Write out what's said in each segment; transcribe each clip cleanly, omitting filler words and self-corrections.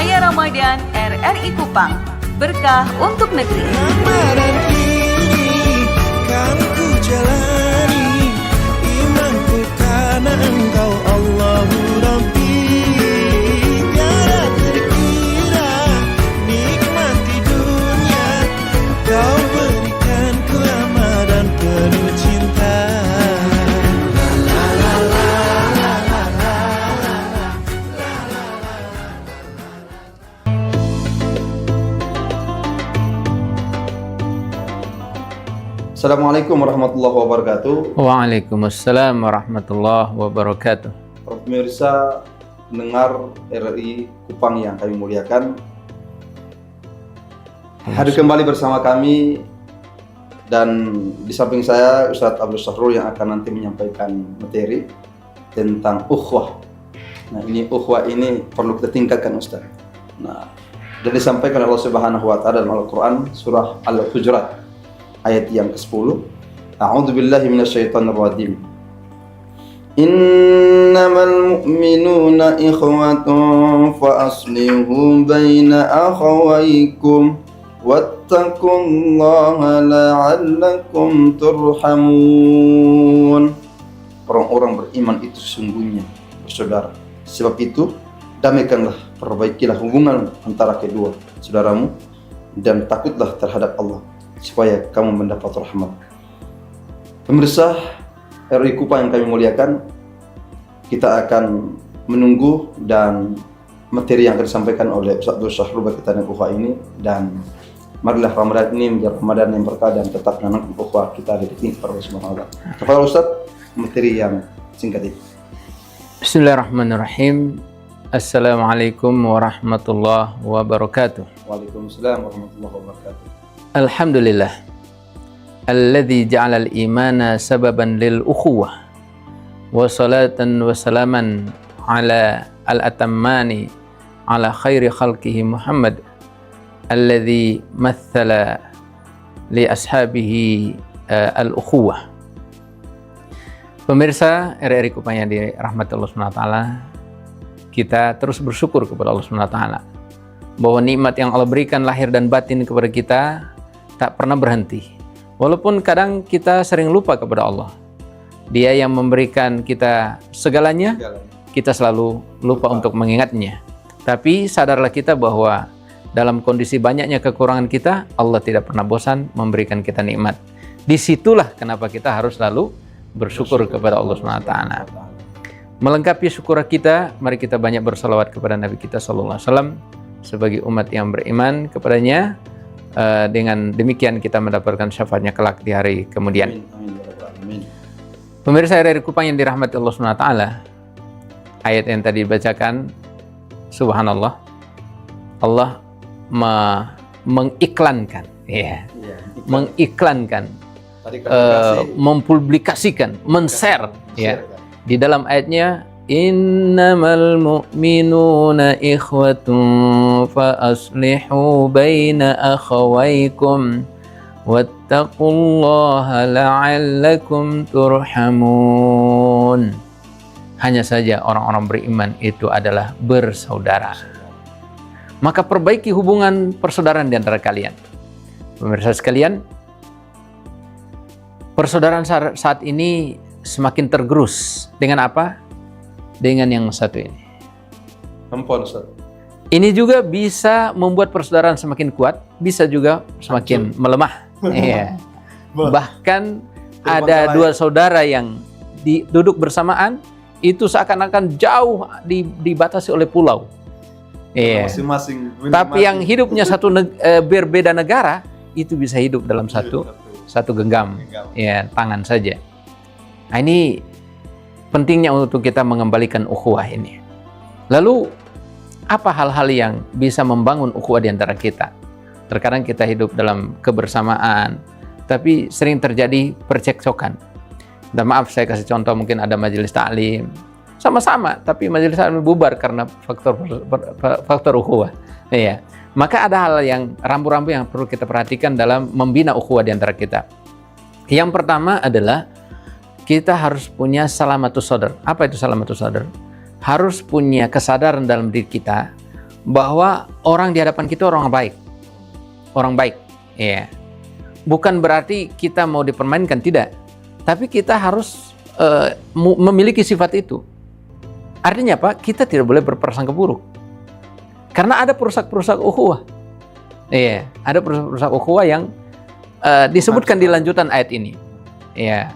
Raya Ramadan RRI Kupang, berkah untuk negeri. Ramadan ini kan ku jalani, imanku karena Engkau Allahu Rabbi. Tiada terkira nikmati dunia, Kau berikan ku Ramadan penuh cinta. Assalamualaikum warahmatullahi wabarakatuh. Waalaikumsalam warahmatullahi wabarakatuh. Para pemirsa pendengar RRI Kupang yang kami muliakan, hadir kembali bersama kami, dan di samping saya Ustadz Abdul Sahrul yang akan nanti menyampaikan materi tentang ukhuwah. Nah, ini ukhuwah ini perlu kita tingkatkan, Ustadz. Nah, dan disampaikan oleh Allah Subhanahu wa taala dalam Al-Qur'an surah Al-Hujurat ayat yang ke-10. A'udzu billahi minasyaitonir rajim. Innamal mu'minuna ikhwatun fa aslihu baina akhawaykum wattaqullaha la'allakum turhamun. Orang-orang beriman itu sesungguhnya bersaudara. Sebab itu, damaikanlah, perbaikilah hubungan antara kedua saudaramu dan takutlah terhadap Allah, supaya kamu mendapat rahmat. Pemirsa RRI Kupang yang kami muliakan, kita akan menunggu dan materi yang akan disampaikan oleh Ustadz Abdul Sahrul berkaitan dengan ukhuwah ini. Dan marilah Ramadan ini menjadi Ramadan yang berkah dan tetap menanamkan ukhuwah kita di tingkat para Subhanahu wa taala. Kepada Ustadz, materi yang singkat ini. Bismillahirrahmanirrahim. Assalamualaikum warahmatullahi wabarakatuh. Waalaikumsalam warahmatullahi wabarakatuh. Alhamdulillah alladzi ja'ala al-imana sababan lil ukhuwah wa salatan wa salaman ala al-atammani ala khairi khalqihi Muhammad alladzi mathala li ashabihi al-ukhuwah. Pemirsa RRI Kupang yang dirahmati Allah SWT, kita terus bersyukur kepada Allah SWT bahwa nikmat yang Allah berikan lahir dan batin kepada kita tak pernah berhenti. Walaupun kadang kita sering lupa kepada Allah. Dia yang memberikan kita segalanya, kita selalu lupa untuk mengingatnya. Tapi sadarlah kita bahwa dalam kondisi banyaknya kekurangan kita, Allah tidak pernah bosan memberikan kita nikmat. Disitulah kenapa kita harus selalu bersyukur kepada Allah SWT. Melengkapi syukur kita, mari kita banyak bersalawat kepada Nabi kita SAW sebagai umat yang beriman kepadanya. Dengan demikian kita mendapatkan syafaatnya kelak di hari kemudian. Amin. Pemirsa RRI Kupang yang dirahmati Allah SWT, ayat yang tadi dibacakan, subhanallah, Allah mengiklankan, mengiklankan, mempublikasikan, men-share, di dalam ayatnya, innamal mu'minuna ikhwatun fa aslihu baina akhawaykum wattaqullaha la'allakum turhamun. Hanya saja orang-orang beriman itu adalah bersaudara. Maka perbaiki hubungan persaudaraan di antara kalian. Pemirsa sekalian, persaudaraan saat ini semakin tergerus. Dengan apa? Dengan yang satu ini. Ini juga bisa membuat persaudaraan semakin kuat, bisa juga semakin melemah. Iya. Bahkan ada dua saudara yang duduk bersamaan, itu seakan-akan jauh dibatasi oleh pulau. Iya. Tapi yang hidupnya berbeda negara, itu bisa hidup dalam satu genggam, ya, tangan saja. Nah, ini pentingnya untuk kita mengembalikan ukhuwah ini. Lalu, apa hal-hal yang bisa membangun ukhuwah di antara kita? Terkadang kita hidup dalam kebersamaan, tapi sering terjadi percekcokan. Dan maaf, saya kasih contoh, mungkin ada majelis ta'lim, sama-sama, tapi majelis ta'lim bubar karena faktor ukhuwah. Iya. Maka ada hal yang rambu-rambu yang perlu kita perhatikan dalam membina ukhuwah di antara kita. Yang pertama adalah kita harus punya salamatus sadar. Apa itu salamatus sadar? Harus punya kesadaran dalam diri kita bahwa orang di hadapan kita orang baik. Orang baik. Ya. Bukan berarti kita mau dipermainkan, tidak. Tapi kita harus memiliki sifat itu. Artinya apa? Kita tidak boleh berprasangka buruk. Karena ada perusak-perusak ukhuwah. Iya, ada perusak-perusak ukhuwah yang disebutkan di lanjutan ayat ini. Ya,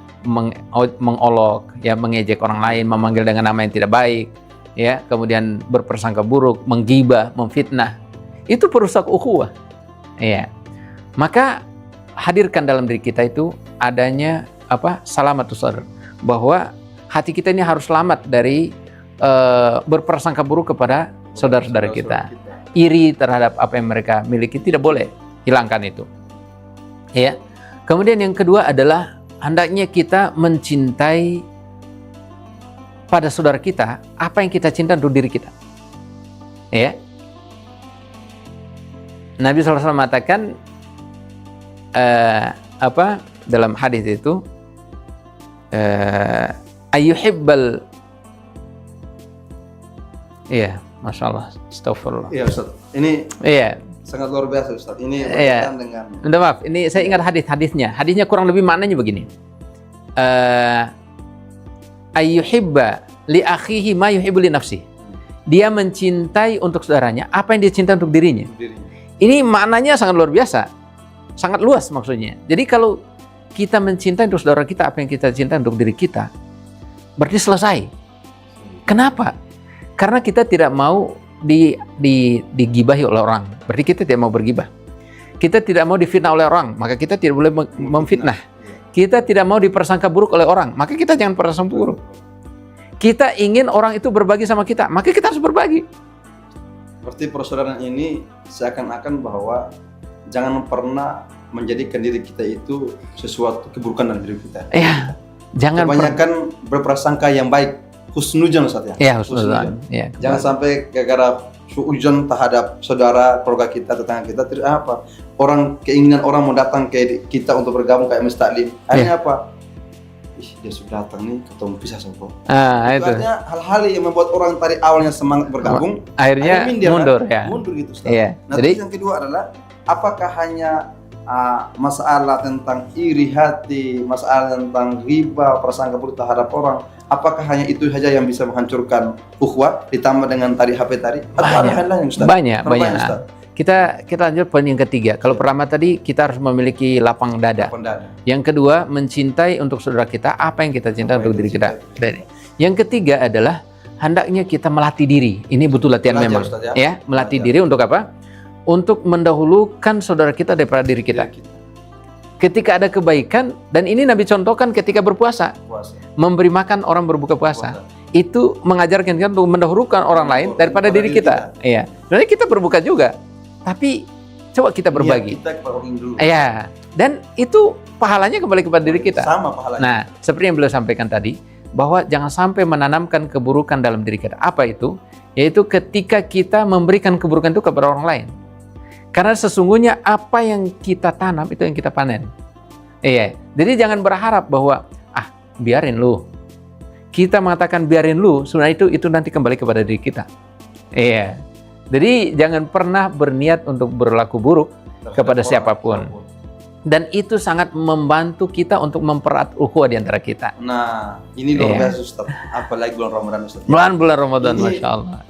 mengolok, ya, mengejek orang lain, memanggil dengan nama yang tidak baik, ya, kemudian berprasangka buruk, menggibah, memfitnah. Itu perusak ukhuwah. Ya. Maka hadirkan dalam diri kita itu adanya salamatus sadr, bahwa hati kita ini harus selamat dari berprasangka buruk kepada saudara-saudara kita. Iri terhadap apa yang mereka miliki, tidak boleh, hilangkan itu. Ya. Kemudian yang kedua adalah hendaknya kita mencintai pada saudara kita apa yang kita cinta untuk diri kita. Ya. Nabi SAW mengatakan dalam hadis itu, ayyuhibbal, iya, masya Allah, astagfirullah. Iya Ustaz, ini iya sangat luar biasa Ustaz. Ini iya. berkaitan dengan. Minta maaf, ini saya ingat hadisnya. Hadisnya kurang lebih maknanya begini. Ayyuhibba li akhihi ma yuhibbu li nafsi. Dia mencintai untuk saudaranya apa yang dia cinta untuk dirinya. Ini maknanya sangat luar biasa. Sangat luas maksudnya. Jadi kalau kita mencintai untuk saudara kita apa yang kita cinta untuk diri kita, berarti selesai. Kenapa? Karena kita tidak mau digibahi oleh orang. Berarti kita tidak mau bergibah. Kita tidak mau difitnah oleh orang, maka kita tidak boleh memfitnah. Kita tidak mau dipersangka buruk oleh orang, maka kita jangan prasangka buruk. Kita ingin orang itu berbagi sama kita, maka kita harus berbagi. Berarti persaudaraan ini seakan-akan bahwa jangan pernah menjadikan diri kita itu sesuatu keburukan dalam diri kita. Iya. Jangan kebanyakan berprasangka yang baik, husnudzon Ustaz ya. Iya, husnudzon. Ya, jangan sampai gara-gara suudzon terhadap saudara, keluarga kita, tetangga kita, tidak apa. Keinginan orang mau datang ke kita untuk bergabung kayak mustaklim. Akhirnya apa? Ih, dia sudah datang nih, ketemu pisah sama. Itu. Artinya hal-hal yang membuat orang tadi awalnya semangat bergabung, akhirnya mundur, kan? Ya. Mundur gitu Ustaz. Iya. Nah, terus yang kedua adalah apakah hanya masalah tentang iri hati, masalah tentang riba, prasangka buruk terhadap orang, apakah hanya itu saja yang bisa menghancurkan ukhuwah ditambah dengan tadi HP tadi? Atau ada hal lain Ustaz? Banyak. Ustaz? Kita lanjut poin yang ketiga. Kalau pertama tadi kita harus memiliki lapang dada. Yang kedua, mencintai untuk saudara kita apa yang kita cinta untuk diri kita. Yang ketiga adalah hendaknya kita melatih diri. Ini butuh latihan memang. Ustaz, ya, melatih diri untuk apa? Untuk mendahulukan saudara kita daripada diri kita. Ketika ada kebaikan, dan ini Nabi contohkan ketika berpuasa. Memberi makan orang berbuka puasa. Itu mengajarkan kita untuk mendahulukan orang lain daripada diri kita. Iya. Sebenarnya kita berbuka juga. Tapi coba kita berbagi. Iya. Dan itu pahalanya kembali kepada diri kita. Sama pahalanya. Nah, seperti yang beliau sampaikan tadi, bahwa jangan sampai menanamkan keburukan dalam diri kita. Apa itu? Yaitu ketika kita memberikan keburukan itu kepada orang lain. Karena sesungguhnya apa yang kita tanam itu yang kita panen. Iya. Jadi jangan berharap bahwa biarin lu. Kita mengatakan biarin lu, sebenarnya itu nanti kembali kepada diri kita. Iya. Jadi jangan pernah berniat untuk berlaku buruk kepada siapapun. Dan itu sangat membantu kita untuk mempererat ukhuwah di antara kita. Nah, ini luar biasa Ustaz. Apalagi bulan Ramadan Ustaz. Bulan Ramadan, Masya Allah.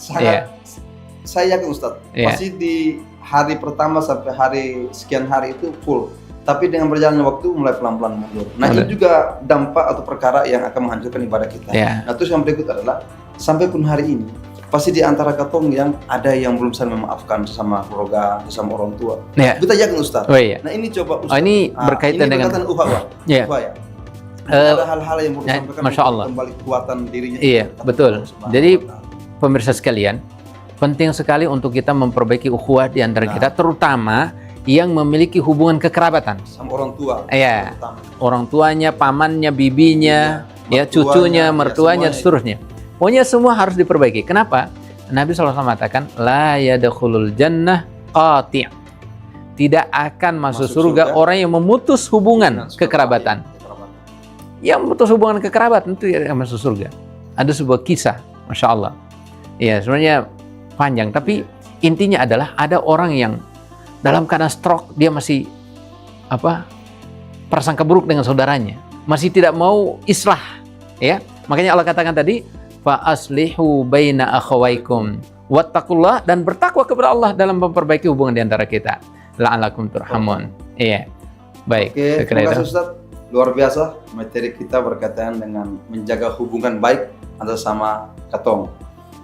Saya yakin Ustaz, pasti di hari pertama sampai hari sekian hari itu full. Tapi dengan berjalannya waktu mulai pelan-pelan mundur. Nah, itu juga dampak atau perkara yang akan menghancurkan ibadah kita. Nah, terus yang berikut adalah sampai pun hari ini pasti di antara katong yang ada yang belum saling memaafkan sesama keluarga, sesama orang tua. Kita yakin Ustaz. Nah, ini coba Ustaz. Ini berkaitan dengan ukhuwah. Ada hal-hal yang perlu disampaikan Masya Allah. Kembali kekuatan dirinya. Iya, betul. Jadi pemirsa sekalian, penting sekali untuk kita memperbaiki ukhuwah di antara kita, terutama yang memiliki hubungan kekerabatan sama orang tua. Iya. Orang tuanya, pamannya, bibinya, ya, cucunya, mertuanya, seterusnya. Pokoknya semua harus diperbaiki. Kenapa? Nabi SAW mengatakan, la yadkhulul jannah qati'. Tidak akan masuk surga orang yang memutus hubungan kekerabatan. Yang memutus hubungan kekerabatan itu yang masuk surga. Ada sebuah kisah, Masya Allah. Ya, sebenarnya panjang, tapi Intinya adalah ada orang yang dalam keadaan stroke, dia masih prasangka buruk dengan saudaranya, masih tidak mau islah, ya. Makanya Allah katakan tadi, fa aslihu baina akhawaikum wattaqullah, dan bertakwa kepada Allah dalam memperbaiki hubungan di antara kita, la'allakum turhamun. Iya. Baik. Oke, terima kasih Ustaz. Luar biasa materi kita berkaitan dengan menjaga hubungan baik antara sama katong.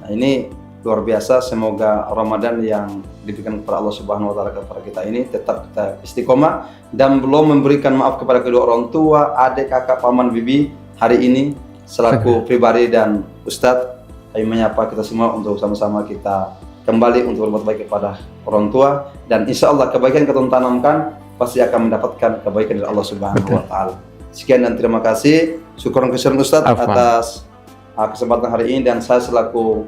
Nah, ini luar biasa. Semoga Ramadan yang diberikan kepada Allah Subhanahu wa taala kepada kita ini tetap kita istiqomah dan belum memberikan maaf kepada kedua orang tua, adik, kakak, paman, bibi. Hari ini selaku pribadi dan Ustadz, kami menyapa kita semua untuk sama-sama kita kembali untuk berbuat baik kepada orang tua, dan insya Allah kebaikan kita tanamkan pasti akan mendapatkan kebaikan dari Allah Subhanahu wa taala. Sekian dan terima kasih. Syukur keseruan Ustadz atas kesempatan hari ini, dan saya selaku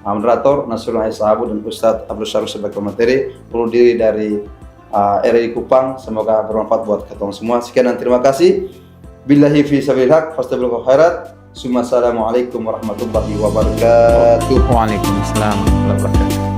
moderator Nasrullah Sahabu dan Ustadz Abdul Syarif sebagai materi perlu diri dari RRI Kupang. Semoga bermanfaat buat kita semua. Sekian dan terima kasih. Billahi fi sabilil haq fastabiqul khairat. Assalamualaikum warahmatullahi wabarakatuh. Waalaikumsalam warahmatullahi wabarakatuh.